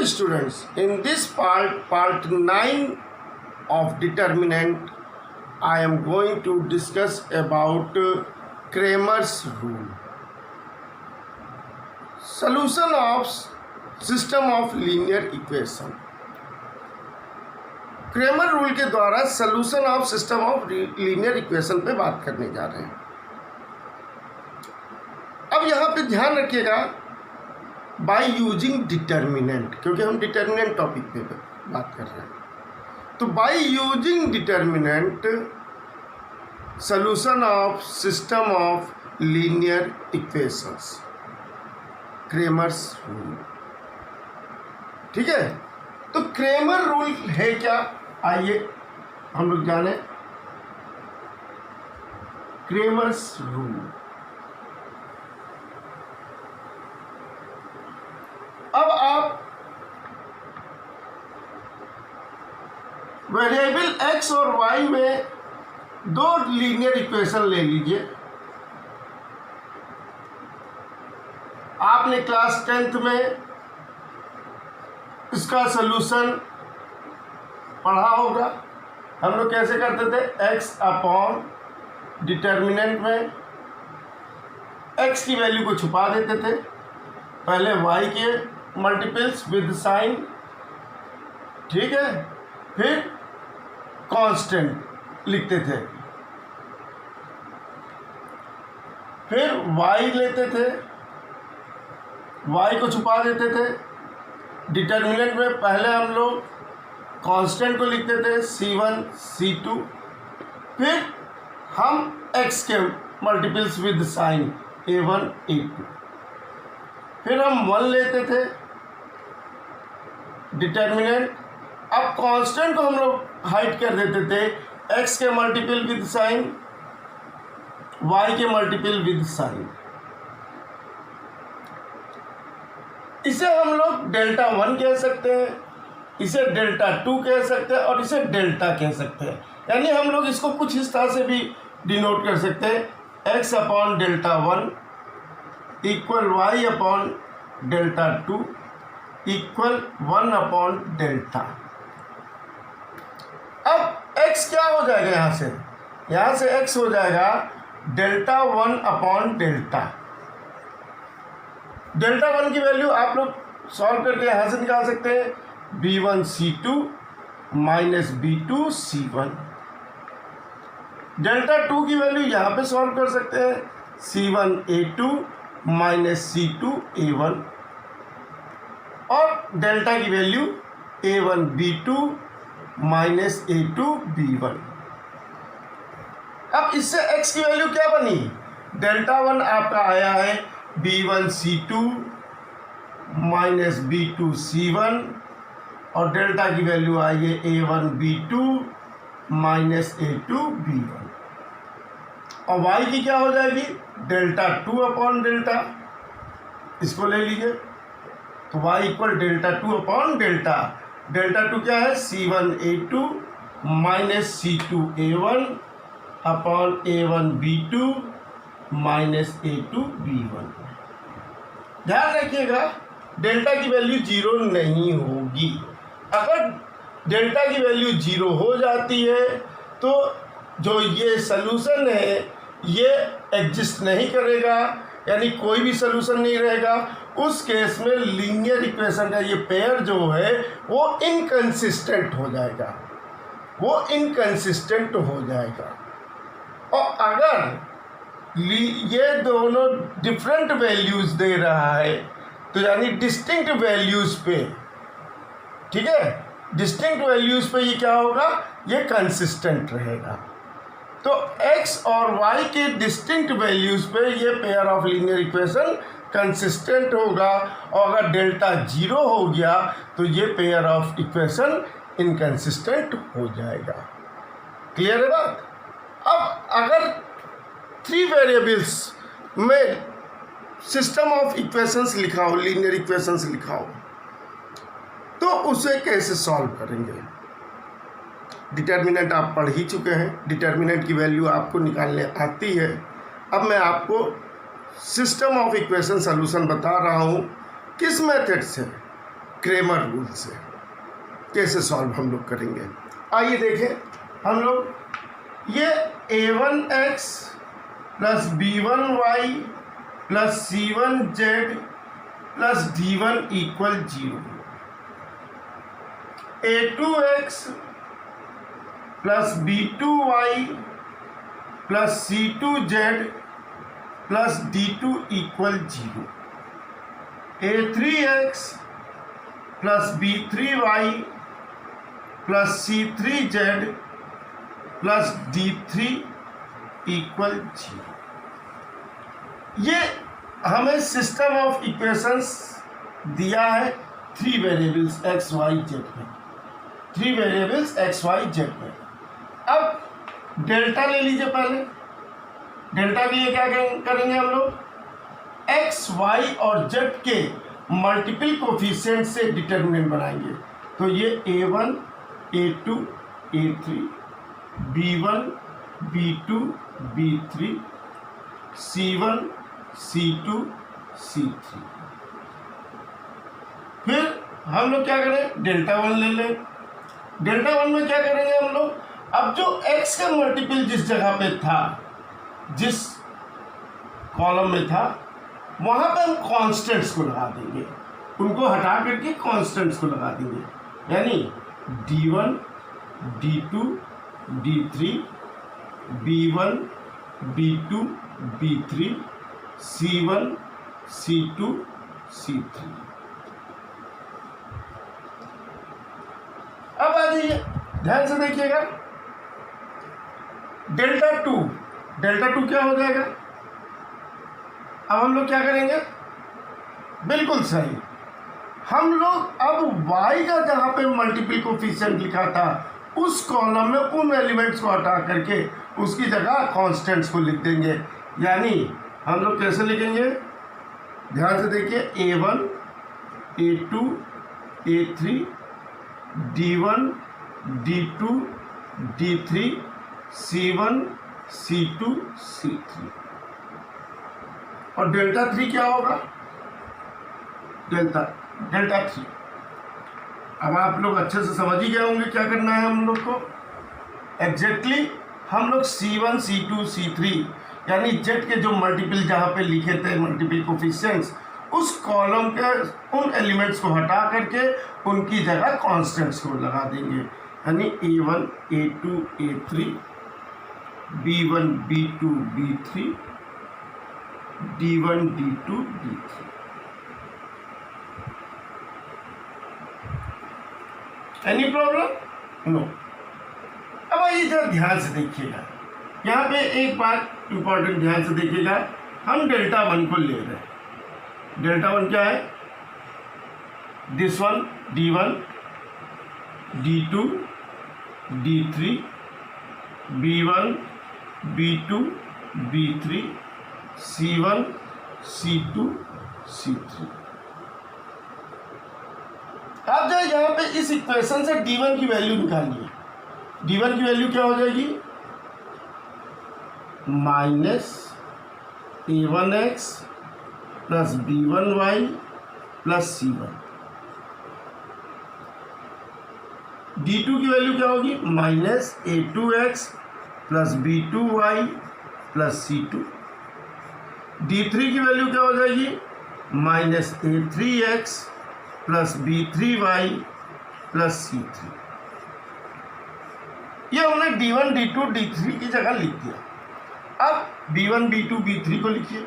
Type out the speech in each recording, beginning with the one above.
students, in this part 9 of determinant, I am going to discuss about Cramer's rule. Solution of system of linear equation. Cramer rule के द्वारा solution of system of linear equation पे बात करने जा रहे हैं। अब यहाँ पे ध्यान रखिएगा बाय यूजिंग डिटर्मिनेंट, क्योंकि हम डिटर्मिनेंट टॉपिक पे बात कर रहे हैं। तो by using determinant solution of system of linear equations, Cramer's rule. ठीक है, तो क्रेमर रूल है क्या, आइए हम लोग जाने क्रेमर्स रूल। अब आप वेरिएबल x और y में दो लीनियर इक्वेशन ले लीजिए। आपने क्लास 10th में इसका सलूशन पढ़ा होगा। हम लोग कैसे करते थे, x अपॉन डिटर्मिनेंट में x की वैल्यू को छुपा देते थे, पहले y के मल्टीपल्स विद साइन, ठीक है, फिर कांस्टेंट लिखते थे, फिर y लेते थे, y को छुपा देते थे। डिटर्मिनेंट में पहले हम लोग कांस्टेंट को लिखते थे c1 c2, फिर हम x के multiples with sign a1 a2, फिर हम 1 लेते थे डिटर्मिनेंट। अब कांस्टेंट को हम लोग हाइड कर देते थे, x के मल्टीपल विद साइन, y के मल्टीपल विद साइन। इसे हम लोग डेल्टा 1 कह सकते हैं, इसे डेल्टा 2 कह सकते हैं और इसे डेल्टा कह सकते हैं। यानी हम लोग इसको कुछ इस तरह से भी डिनोट कर सकते हैं, x upon delta 1 equal y upon delta 2 equal 1 upon delta. अब x क्या हो जाएगा, यहाँ से x हो जाएगा डेल्टा 1 अपॉन डेल्टा। डेल्टा 1 की वैल्यू आप लोग सॉल्व करके यहाँ से निकाल सकते हैं, b1 c2 minus b2 c1। Delta 2 की वैल्यू यहाँ पे सॉल्व कर सकते हैं, c1 a2 minus c2 a1, और डेल्टा की value a1 b2 minus a2 b1। अब इससे x की वैल्यू क्या बनी, डेल्टा 1 आपका आया है b1 c2 minus b2 c1, और डेल्टा की वैल्यू आई है a1 b2 minus a2 b1, और y की क्या हो जाएगी, डेल्टा 2 अपॉन डेल्टा, इसको ले लीजिए। तो y equal delta 2 upon delta, delta 2 क्या है, c1 a2 minus c2 a1 upon a1 b2 minus a2 b1। ध्यान रखिएगा डेल्टा की वैल्यू 0 नहीं होगी। अगर डेल्टा की वैल्यू 0 हो जाती है तो जो ये सलूशन है ये एग्जिस्ट नहीं करेगा, यानी कोई भी सलूशन नहीं रहेगा। उस केस में लीनियर इक्वेशन का ये पेयर जो है वो इनकंसिस्टेंट हो जाएगा, और अगर ये दोनों डिफरेंट वैल्यूज दे रहा है तो यानी डिस्टिंक्ट वैल्यूज पे, ठीक है, डिस्टिंक्ट वैल्यूज पे ये क्या होगा, ये कंसिस्टेंट रहेगा। तो x और y के डिस्टिंक्ट वैल्यूज पे ये pair of linear equation consistent होगा, और अगर डेल्टा 0 हो गया तो ये पेयर ऑफ इक्वेशन इनकंसिस्टेंट हो जाएगा। क्लियर है बात। अब अगर 3 वेरिएबल्स में सिस्टम ऑफ इक्वेशंस लिखा हो, लीनियर इक्वेशंस लिखा हो, तो उसे कैसे सॉल्व करेंगे। डिटर्मिनेंट आप पढ़ ही चुके हैं, डिटर्मिनेंट की वैल्यू आपको निकालने आती है। अब मैं आपको सिस्टम ऑफ इक्वेशन सॉल्यूशन बता रहा हूँ किस मेथड से। क्रेमर रूल से कैसे सॉल्व हम लोग करेंगे। आइए देखें हम लोग ये a1x plus b1y plus c1z plus d1 equal 0, a2x plus b2y plus c2z plus d2 equal 0, a3x plus b3y plus c3z plus d3 equal 0। ये हमें सिस्टम ऑफ इक्वेशंस दिया है 3 वेरिएबल्स x y z में, 3 variables x y z में। अब delta ले लीजिए। पहले डेल्टा के लिए क्या करेंगे हम लोग, x y और z के मल्टीपल कोफिशिएंट से डिटरमिनेंट बनाएंगे। तो ये a1 a2 a3 b1 b2 b3 c1 c2 c3। फिर हम लोग क्या करें, डेल्टा 1 ले लें। डेल्टा 1 में क्या करेंगे हम लोग, अब जो x का मल्टीपल जिस जगह पे था, जिस कॉलम में था, वहां पे हम कांस्टेंट्स को लगा देंगे, उनको हटा करके कांस्टेंट्स को लगा देंगे। यानी d1 d2 d3 b1 b2 b3 c1 c2 c3। अब आ जाइए, ध्यान से देखिएगा, डेल्टा 2 क्या हो जाएगा। अब हम लोग क्या करेंगे, बिल्कुल सही, हम लोग अब y का जहां पे मल्टीपल कोफिशिएंट लिखा था उस कॉलम में उन एलिमेंट्स को हटा करके उसकी जगह कांस्टेंट्स को लिख देंगे। यानी हम लोग कैसे लिखेंगे, ध्यान से देखिए, a1 a2 a3 d1 d2 d3 c1 c2 c3। और डेल्टा 3 क्या होगा, डेल्टा 3। अब आप लोग अच्छे से समझ ही गए होंगे क्या करना है हम लोग को। एग्जैक्टली हम लोग c1 c2 c3 यानी z के जो मल्टीपल जहाँ पे लिखे थे मल्टीपल कोफिशिएंट्स, उस कॉलम के उन एलिमेंट्स को हटा करके उनकी जगह कांस्टेंट्स को लगा देंगे। यानी a1 a2 a3 b1 b2 b3 d1 d2 d3। Any problem? No. अब आइए जरा ध्यान से देखिएगा, यहाँ पे एक बात इंपॉर्टेंट ध्यान से देखिएगा, हम डेल्टा 1 को ले रहे हैं। डेल्टा 1 क्या है, this one d1 d2 d3 b1 b2 b3 c1 c2 c3। आप जो यहाँ पे इस इक्वेशन से d1 की वैल्यू निकालिए। d1 की वैल्यू क्या हो जाएगी, minus a1x plus b1y plus c1। d2 की वैल्यू क्या होगी, minus a2x plus b2y plus c2। d3 की वैल्यू क्या हो जाएगी, minus a3x plus b3y plus c3। ये हमने d1 d2 d3 की जगह लिख दिया। अब b1 b2 b3 को लिखिए,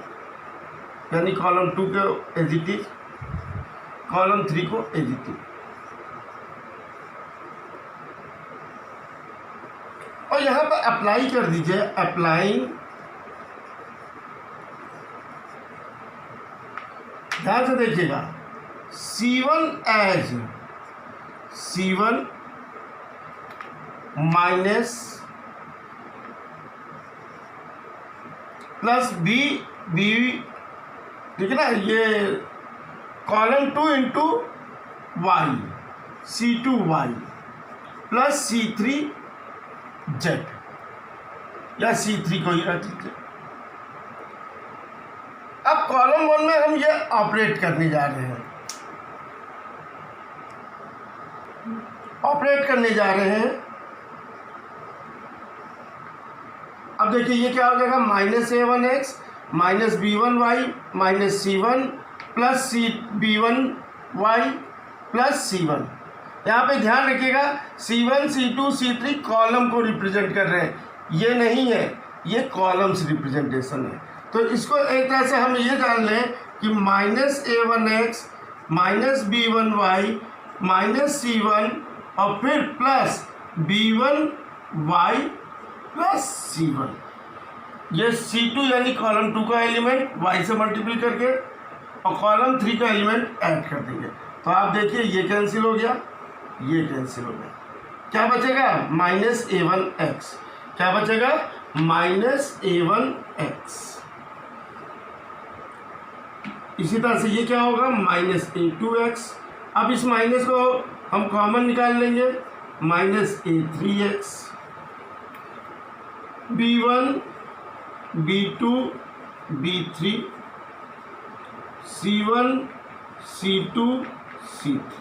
यानी कॉलम 2 को एज इट इज, कॉलम 3 को एज इट इज। और यहाँ पर अप्लाई कर दीजिए, अप्लाइंग, ध्यान से देखिएगा, c1 as c1 minus plus B, ठीक है ना, ये column 2 into Y c2y plus c3z या c3 को ही रख लीजिए। अब कॉलम 1 में हम ये ऑपरेट करने जा रहे हैं। ऑपरेट करने जा रहे हैं। अब देखिए ये क्या हो जाएगा, -a1x minus b1y minus c1 plus b1y plus c1। यहाँ पे ध्यान रखिएगा c1 c2 c3 कॉलम को रिप्रेजेंट कर रहे हैं, ये नहीं है, ये कॉलम्स रिप्रेजेंटेशन है। तो इसको एक तरह से हम ये जान लें कि -a1x minus b1y minus c1 और फिर प्लस b1y प्लस c1। ये c2 यानी कॉलम 2 का एलिमेंट y से मल्टीप्लाई करके और कॉलम 3 का एलिमेंट ऐड कर देंगे। तो आप देखिए ये कैंसिल हो गया, ये कैंसिल हो गया, क्या बचेगा -a1x, क्या बचेगा -a1x। इसी तरह से ये क्या होगा -a2x। अब इस माइनस को हम कॉमन निकाल लेंगे, -a3x, b1 b2 b3 c1 c2 c3।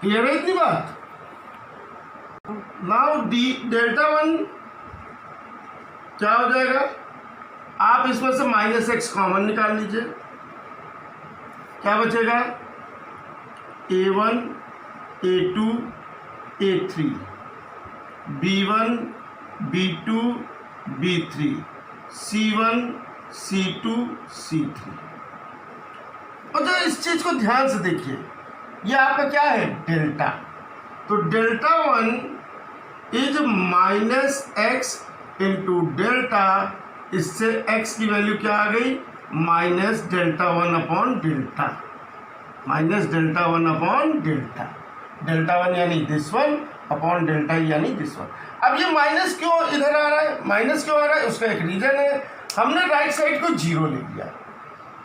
Clear है इतनी बात। नाउ डेल्टा1 क्या हो जाएगा, आप इसमें से -x कॉमन निकाल लीजिए, क्या बचेगा a1 a2 a3 b1 b2 b3 c1 c2 c3। और जो इस चीज को ध्यान से देखिए, ये आपका क्या है डेल्टा, तो डेल्टा1 इज -x इंटू डेल्टा, इससे x की वैल्यू क्या आ गई -डेल्टा1 अपॉन डेल्टा, -डेल्टा1 अपॉन डेल्टा, डेल्टा1 यानी दिस वन अपॉन डेल्टा यानी दिस वन। अब ये माइनस क्यों इधर आ रहा है, माइनस क्यों आ रहा है, उसका एक रीजन है, हमने राइट साइड को 0 ले लिया,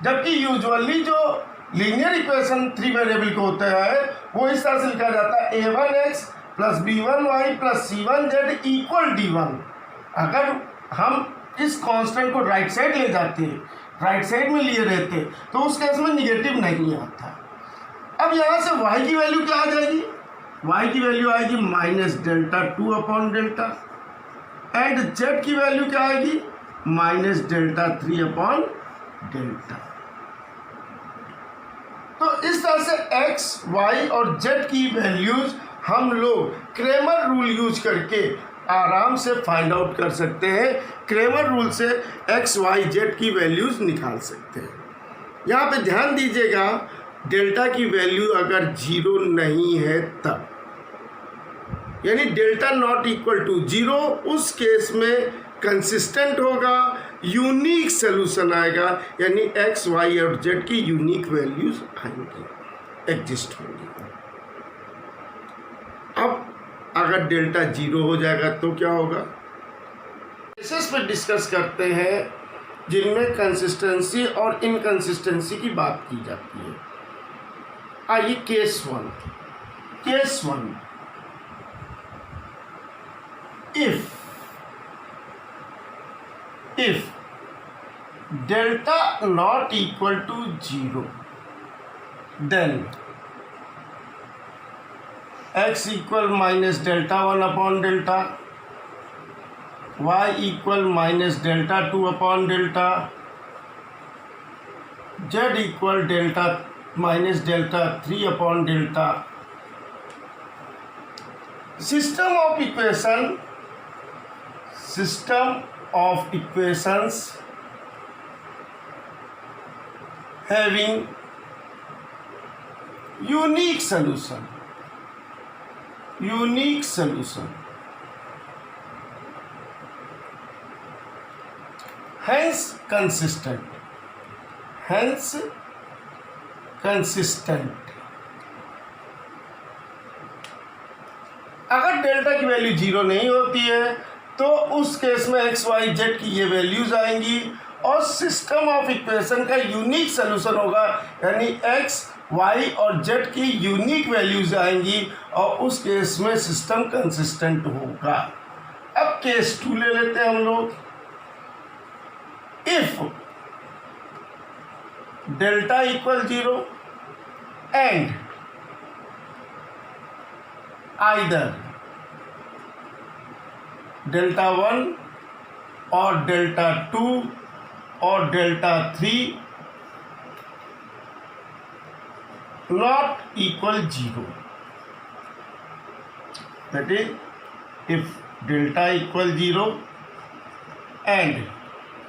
जबकि यूजुअली जो लीनियर इक्वेशन 3 वेरिएबल को होता है वो इस तरह से लिखा जाता है a1x plus b1y plus c1z equal d1। अगर हम इस कांस्टेंट को राइट साइड ले जाते, राइट साइड में लिए रहते, तो उस केस में निगेटिव नहीं आता। अब यहाँ से y की वैल्यू क्या आ जाएगी, y की वैल्यू आएगी -डेल्टा2 अपॉन डेल्टा, एंड z की वैल्यू क्या आएगी -डेल्टा3 अपॉन डेल्टा। तो इस तरह से x, y और z की वैल्यूज हम लोग क्रेमर रूल यूज करके आराम से फाइंड आउट कर सकते हैं। क्रेमर रूल से x, y, z की वैल्यूज निकाल सकते हैं। यहाँ पे ध्यान दीजिएगा, डेल्टा की वैल्यू अगर 0 नहीं है तब, यानी डेल्टा नॉट इक्वल टू 0, उस केस में कंसिस्टेंट होगा, यूनिक सोल्यूशन आएगा, यानी x, y और z की यूनिक वैल्यूज आएंगी, एग्जिस्ट होंगी। अब अगर डेल्टा 0 हो जाएगा तो क्या होगा, केसेस पे डिस्कस करते हैं जिनमें कंसिस्टेंसी और इनकंसिस्टेंसी की बात की जाती है। आइए case 1, if delta not equal to 0, then x equal -डेल्टा1 upon delta, y equal -डेल्टा2 upon delta, z equal -डेल्टा3 upon delta. System of equations having unique solution, hence consistent। अगर डेल्टा की वैल्यू 0 नहीं होती है तो उस केस में x, y, z की ये वैल्यूज आएंगी और सिस्टम ऑफ इक्वेशन का यूनिक सोल्यूशन होगा, यानी x, y और z की यूनिक वैल्यूज आएंगी और उस केस में सिस्टम कंसिस्टेंट होगा। अब केस 2 ले लेते हैं हम लोग। If delta equal 0 and either delta 1 or delta 2 or delta 3 not equal 0. That is, if delta equal 0 and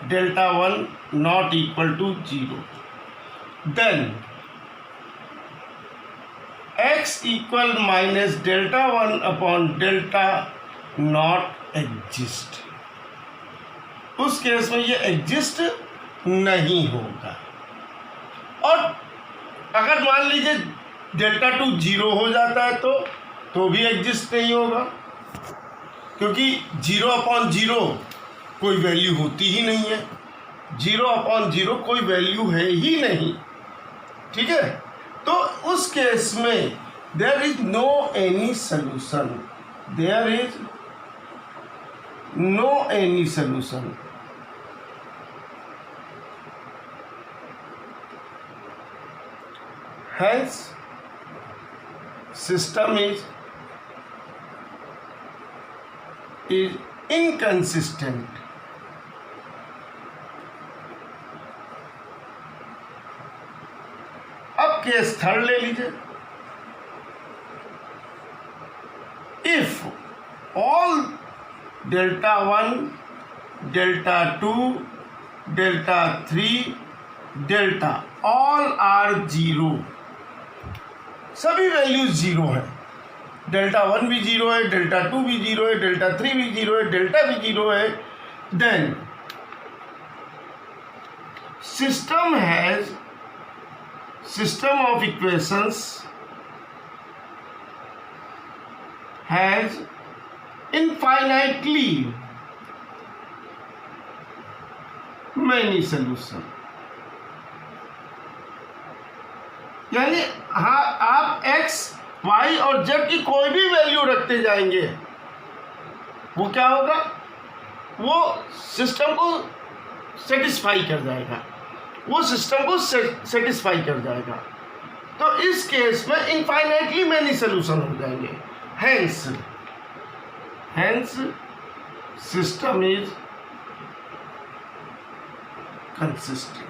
delta 1 not equal to 0, then x equal minus delta 1 upon delta not exist. उस case में ये exist नहीं होगा. और अगर मान लीजिए delta 2 0 हो जाता है तो भी एग्जिस्ट नहीं होगा, क्योंकि 0/0 कोई वैल्यू होती ही नहीं है. 0/0 कोई वैल्यू है ही नहीं. ठीक है, तो उस केस में there is no any solution. There is no any solution. Hence, system is inconsistent. अब केस थर्ड ले लीजिए. If all delta 1, delta 2, delta 3, delta all are 0, सभी वैल्यूज 0 है. डेल्टा 1 भी 0 है, डेल्टा 2 भी 0 है, डेल्टा 3 भी 0 है, डेल्टा भी 0 है. Then system of equations has infinitely many solution. यानी हाँ, आप x, y और z की कोई भी वैल्यू रखते जाएंगे, वो क्या होगा, वो सिस्टम को सेटिस्फाई कर जाएगा. वो सिस्टम को सेटिस्फाई कर जाएगा. तो इस केस में इनफाइनाइटली मैनी सोल्यूशन हो जाएंगे. Hence system is consistent.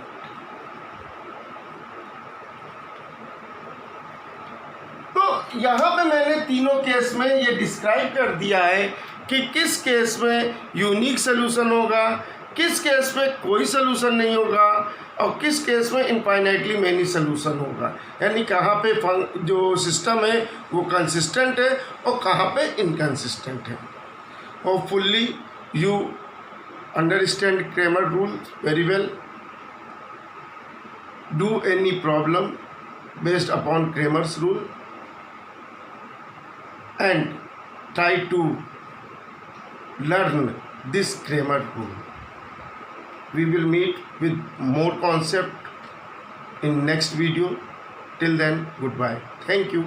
यहाँ पे मैंने तीनों केस में ये डिस्क्राइब कर दिया है कि किस केस में यूनिक सोल्यूशन होगा, किस केस में कोई सोल्यूशन नहीं होगा, और किस केस में इनफाइनाइटली मैनी सोल्यूशन होगा. यानी कहाँ पे जो सिस्टम है वो कंसिस्टेंट है और कहाँ पे इनकंसिस्टेंट है. Hopefully you understand Cramer rule very well. Do any problem based upon Cramer's rule and try to learn this grammar rule. We will meet with more concept in next video. Till then, goodbye. Thank you.